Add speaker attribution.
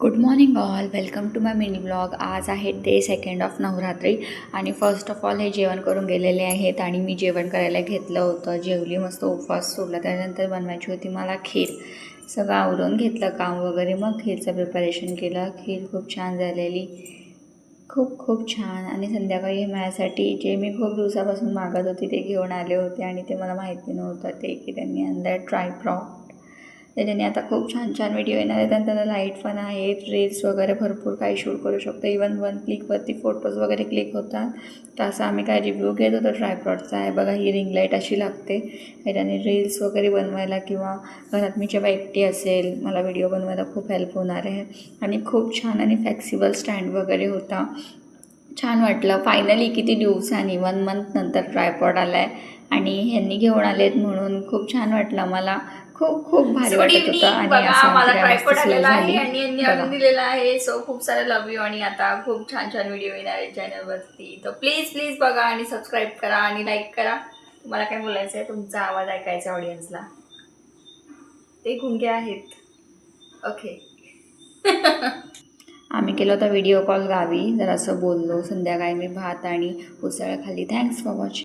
Speaker 1: Good morning all, welcome to my mini blog. आज आहे day 2 of Navratri आणि first of all हे जेवण करून गेलेले आहेत आणि मी जेवण करायला घेतलं होतं. जेवली, मस्त उपवास सोडला. त्यानंतर बनवायची होती मला खीर. सगळं आवरून घेतलं काम वगैरे, मग खीरचं प्रिपरेशन केलं. खीर खूप छान झालेली, खूप खूप छान. आणि संध्याकाळी माझ्यासाठी जे मी खूप दिवसापासून मागत होती ते घेऊन आले होते आणि ते मला माहिती नव्हतं ते की त्यांनी आणलं ट्रायपॉड. त्याच्याने आता खूप छान छान व्हिडिओ येणार आहेत आणि त्याला लाईट पण आहे, रील्स वगैरे भरपूर काही शूट करू शकतो. इवन 1 क्लिकवरती फोटोज वगैरे क्लिक होतात. तर असं आम्ही काय रिव्ह्यू घेत होतो ट्रायपॉडचा. आहे बघा, ही रिंग लाईट अशी लागते. ह्याच्याने रील्स वगैरे बनवायला किंवा घरात मी जेव्हा एकटी असेल मला व्हिडिओ बनवायला खूप हेल्प होणार आहे. आणि खूप छान आणि फ्लेक्सिबल स्टँड वगैरे होता. छान वाटलं. फायनली किती दिवसांनी 1 मंथ नंतर ट्रायपॉड आला आहे आणि ह्यांनी घेऊन आलेत म्हणून खूप छान वाटलं मला. खूप खूप भारी वाटत होतं. आणि असं
Speaker 2: मला
Speaker 1: काय
Speaker 2: ट्रायपॉड
Speaker 1: मस्त
Speaker 2: आलेला आहे
Speaker 1: झाली
Speaker 2: आणि यांनी आणून दिलेला आहे. सो खूप सारे लव यू. आणि आता खूप छान छान व्हिडिओ येणार आहेत चॅनलवरती. तर प्लीज प्लीज बघा आणि सबस्क्राईब करा आणि लाईक करा. तुम्हाला काय बोलायचं आहे, तुमचा आवाज ऐकायचा ऑडियन्सला. ते गुंगे आहेत. ओके.
Speaker 1: आम्ही केला होता व्हिडिओ कॉल गावी, जरासं बोललो. संध्याकाळी मी भात आणि उसळ खाल्ली. Thanks for watching.